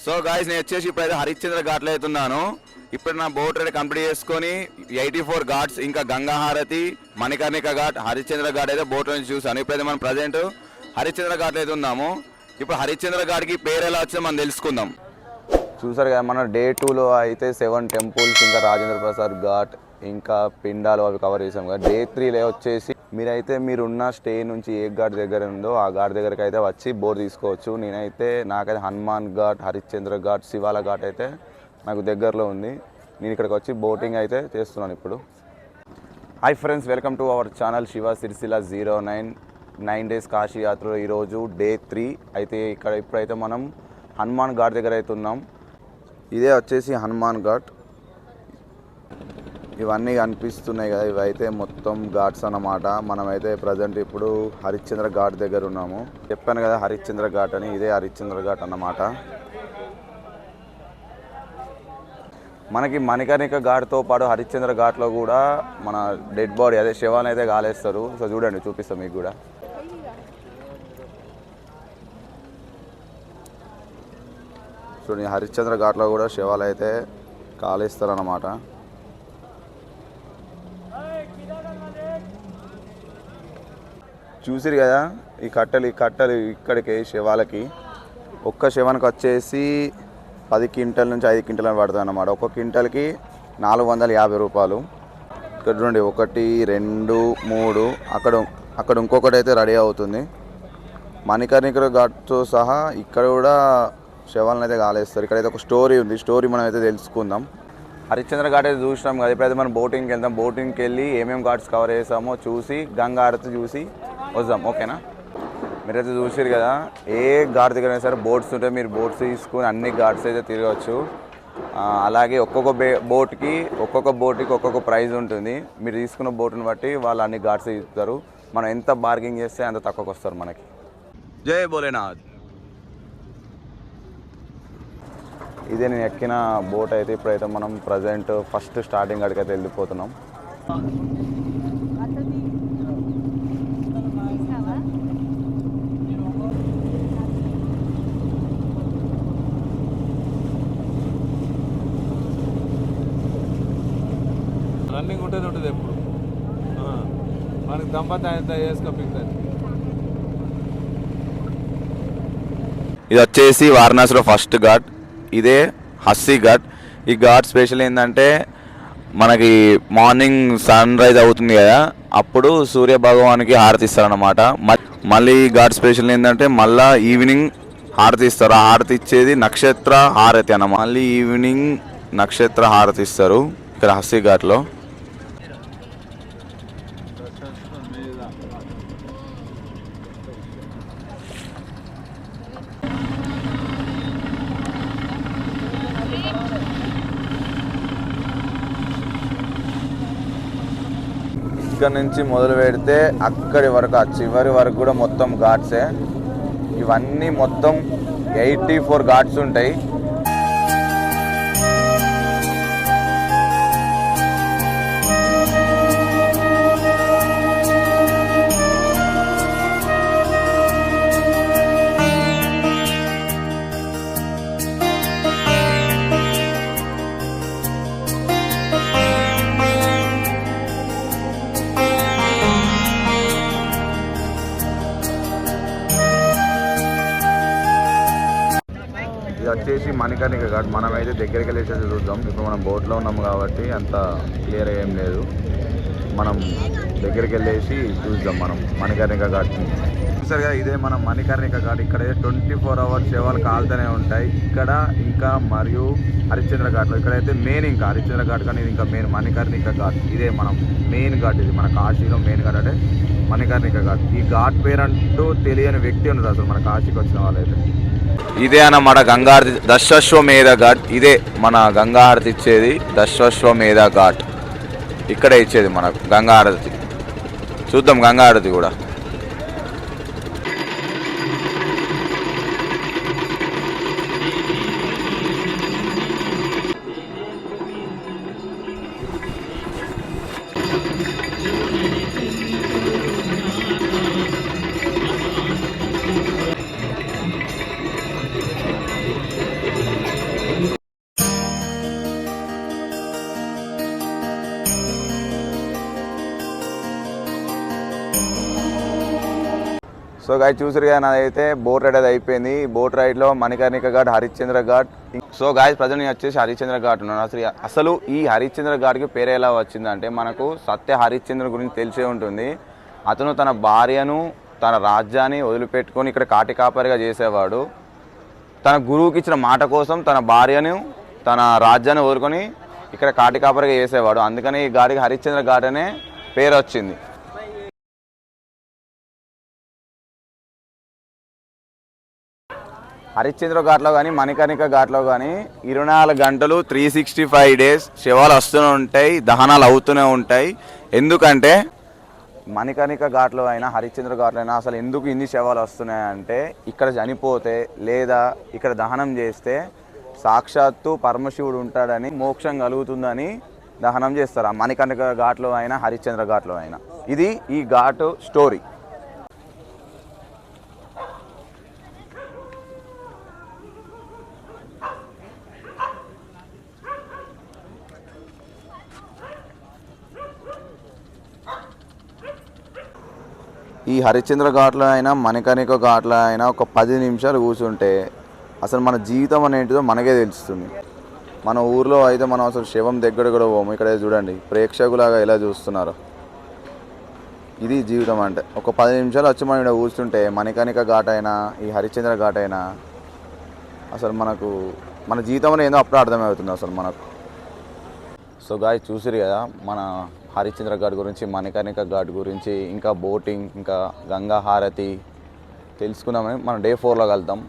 So guys నేను వచ్చేసి ఇప్పుడైతే హరిశ్చంద్ర ఘాట్లో అవుతున్నాను. ఇప్పుడు నా బోట్ రైడ్ కంప్లీట్ చేసుకొని 84 ఘాట్స్ ఇంకా గంగా హారతి, మణికర్ణిక ఘాట్, హరిశ్చంద్ర ఘాట్ అయితే బోట్ నుంచి చూసాను. ఇప్పుడైతే మనం ప్రజెంట్ హరిశ్చంద్ర ఘాట్లో అయితే ఉన్నాము. ఇప్పుడు హరిశ్చంద్ర ఘాట్కి పేరు ఎలా వచ్చిందో మనం తెలుసుకుందాం. చూసారు కదా, మన డే 2లో అయితే 7 టెంపుల్స్ ఇంకా రాజేంద్ర ప్రసాద్ ఘాట్ ఇంకా పిండాలు అవి కవర్ చేసాం కదా. డే 3లో వచ్చేసి మీరున్న స్టే నుంచి ఏ ఘాట్ దగ్గర ఉందో ఆ ఘాట్ దగ్గరికి అయితే వచ్చి బోట్ తీసుకోవచ్చు. నాకైతే హనుమాన్ ఘాట్, హరిశ్చంద్ర ఘాట్, శివాల ఘాట్ అయితే నాకు దగ్గరలో ఉంది. నేను ఇక్కడికి వచ్చి బోటింగ్ అయితే చేస్తున్నాను ఇప్పుడు. Hi friends, welcome to our channel Shiva Sircilla 09 days Kashi యాత్ర. ఈరోజు డే 3 అయితే ఇప్పుడైతే మనం హనుమాన్ ఘాట్ దగ్గర అయితే ఉన్నాం. ఇదే వచ్చేసి హనుమాన్ ఘాట్. ఇవన్నీ కనిపిస్తున్నాయి కదా, ఇవైతే మొత్తం ఘాట్స్ అన్నమాట. మనమైతే ప్రజెంట్ ఇప్పుడు హరిశ్చంద్ర ఘాట్ దగ్గర ఉన్నాము. చెప్పాను కదా హరిశ్చంద్ర ఘాట్ అని, ఇదే హరిశ్చంద్ర ఘాట్ అన్నమాట. మనకి మణికర్ణిక ఘాట్తో పాటు హరిశ్చంద్ర ఘాట్లో కూడా మన డెడ్ బాడీ అదే శవాన్ని అయితే కాలేస్తారు. సో చూడండి, చూపిస్తాం మీకు కూడా. చూడండి, హరిశ్చంద్ర ఘాట్లో కూడా శవాలు అయితే కాలేస్తారన్నమాట. చూసిరు కదా ఈ కట్టలు ఇక్కడికి శవాలకి ఒక్క శవానికి వచ్చేసి 10 క్వింటల్ నుంచి 5 క్వింటల్ అని పడుతుంది అన్నమాట. ఒక్క క్వింటల్కి 450 రూపాయలు. ఇక్కడ చూడండి 1, 2, 3 అక్కడ ఇంకొకటి అయితే రెడీ అవుతుంది. మణికర్ణిక ఘాట్తో సహా ఇక్కడ కూడా శవాలను అయితే కాలేస్తారు. ఇక్కడైతే ఒక స్టోరీ ఉంది, స్టోరీ మనం అయితే తెలుసుకుందాం. హరిశ్చంద్ర ఘాట్ అయితే చూసినాం కదా, ఇప్పుడైతే మనం బోటింగ్కి వెళ్దాం. బోటింగ్కి వెళ్ళి ఏమేమి ఘాట్స్ కవర్ చేసామో చూసి గంగా హారతి చూసి వద్దాం, ఓకేనా? మీరైతే చూసారు కదా, ఏ ఘాట్ దగ్గర సరే బోట్స్ ఉంటాయి. మీరు బోట్స్ తీసుకుని అన్ని ఘాట్స్ అయితే తిరగచ్చు. అలాగే ఒక్కొక్క బోట్కి ఒక్కొక్క ప్రైజ్ ఉంటుంది. మీరు తీసుకున్న బోట్ని బట్టి వాళ్ళు అన్ని ఘాట్స్ ఇస్తారు. మనం ఎంత బార్గింగ్ చేస్తే అంత తక్కువకి వస్తారు మనకి. జై భోలేనాథ్. ఇదే నేను ఎక్కిన బోట్ అయితే. ఇప్పుడైతే మనం ప్రజెంట్ ఫస్ట్ స్టార్టింగ్ కాడికి అయితే వెళ్ళిపోతున్నాం. రన్నింగ్ ఉంటుంది ఎప్పుడు మనకి దంపతి అంత వేసుకోపించాలి. ఇది వచ్చేసి వారణాసిలో ఫస్ట్ ఘాట్, ఇదే హస్సీ ఘాట్. ఈ ఘాట్ స్పెషల్ ఏంటంటే మనకి మార్నింగ్ సన్ రైజ్ అవుతుంది కదా, అప్పుడు సూర్య భగవానికి హారతి ఇస్తారన్నమాట. మళ్ళీ ఈ ఘాట్ స్పెషల్ ఏంటంటే మళ్ళీ ఈవినింగ్ హారతి ఇస్తారు. ఆ హారతి ఇచ్చేది నక్షత్ర హారతి అన్న. మళ్ళీ ఈవినింగ్ నక్షత్ర హారతి ఇస్తారు ఇక్కడ హస్సీ ఘాట్లో. ఇక్కడ నుంచి మొదలు పెడితే అక్కడి వరకు, ఆ చివరి వరకు కూడా మొత్తం ఘాట్సే. ఇవన్నీ మొత్తం 84 ఘాట్స్ ఉంటాయి. ఇది వచ్చేసి మణికర్ణిక ఘాట్. మనమైతే దగ్గరికి వెళ్ళేసి చూద్దాం. ఇప్పుడు మనం బోట్లో ఉన్నాము కాబట్టి అంత క్లియర్ ఏం లేదు. మనం దగ్గరికి వెళ్ళేసి చూద్దాం మనం మణికర్ణిక ఘాట్ని. చూసారు కదా, ఇదే మనం మణికర్ణిక ఘాట్. ఇక్కడ 24 అవర్స్ సేవలు కాలుతూనే ఉంటాయి. ఇక్కడ ఇంకా మరియు హరిశ్చంద్ర ఘాట్లో ఇక్కడైతే మెయిన్, ఇంకా హరిశ్చంద్ర ఘాట్ కానీ ఇది ఇంకా మెయిన్ మణికర్ణిక ఘాట్. ఇదే మనం మెయిన్ ఘాట్. ఇది మన కాశీలో మెయిన్ ఘాట్ అంటే మణికర్ణిక ఘాట్. ఈ ఘాట్ పేరంటూ తెలియని వ్యక్తి ఉన్నారు అసలు మన కాశీకి వచ్చిన వాళ్ళైతే. ఇదే అన్నమాట గంగాహారతి, దశాశ్వమేధ ఘాట్. ఇదే మన గంగాహారతి ఇచ్చేది దశాశ్వమేధ ఘాట్. ఇక్కడే ఇచ్చేది మనకు గంగాహారతి. చూద్దాం గంగాహారతి కూడా. సో గాయస్ చూసారు కదా, నాదైతే బోట్ రైడ్ అది అయిపోయింది. బోట్ రైడ్లో Manikarnika Ghat, Harishchandra Ghat. So guys present నేను వచ్చేసి హరిశ్చంద్ర ఘాట్ ఉన్నాను. అసలు ఈ హరిశ్చంద్ర ఘాట్కి పేరు ఎలా వచ్చిందంటే, మనకు సత్య హరిశ్చంద్ర గురించి తెలిసే ఉంటుంది. అతను తన భార్యను, తన రాజ్యాన్ని వదిలిపెట్టుకొని ఇక్కడ కాటికాపరిగా చేసేవాడు. తన గురువుకి ఇచ్చిన మాట కోసం తన భార్యను, తన రాజ్యాన్ని వదులుకొని ఇక్కడ కాటికాపరిగా చేసేవాడు. అందుకని ఈ ఘాటికి హరిశ్చంద్ర ఘాట్ అనే పేరు వచ్చింది. హరిశ్చంద్ర ఘాట్లో కానీ మణికర్ణిక ఘాట్లో కానీ 24 గంటలు 365 డేస్ శవాలు వస్తూనే ఉంటాయి, దహనాలు అవుతూనే ఉంటాయి. ఎందుకంటే మణికర్ణిక ఘాట్లో అయినా హరిశ్చంద్ర ఘాట్లో అయినా అసలు ఎందుకు ఇన్ని శవాలు వస్తున్నాయంటే, ఇక్కడ చనిపోతే లేదా ఇక్కడ దహనం చేస్తే సాక్షాత్తు పరమశివుడు ఉంటాడని, మోక్షం కలుగుతుందని దహనం చేస్తారు. ఆ మణికర్ణిక ఘాట్లో అయినా హరిశ్చంద్ర ఘాట్లో అయినా. ఇది ఈ ఘాటు స్టోరీ. ఈ హరిశ్చంద్ర ఘాట్లో అయినా మణికర్ణిక ఘాట్లో అయినా ఒక 10 నిమిషాలు కూర్చుంటే అసలు మన జీవితం అనేటిదో మనకే తెలుస్తుంది. మన ఊర్లో అయితే మనం అసలు శవం దగ్గర కూడా పోము. ఇక్కడ చూడండి ప్రేక్షకులాగా ఎలా చూస్తున్నారు. ఇది జీవితం అంటే. ఒక 10 నిమిషాలు వచ్చి మనం ఇక్కడ కూర్చుంటే మణికర్ణిక ఘాట్ అయినా ఈ హరిశ్చంద్ర ఘాట్ అయినా అసలు మనకు మన జీవితంలో ఏందో అప్పుడే అర్థమవుతుంది అసలు మనకు. సో గాయ్ చూసిరు కదా మన హరిశ్చంద్ర ఘాట్ గురించి, మణికర్ణిక ఘాట్ గురించి, ఇంకా బోటింగ్, ఇంకా గంగా హారతి తెలుసుకుందామని మనం డే 4లో కలుద్దాం.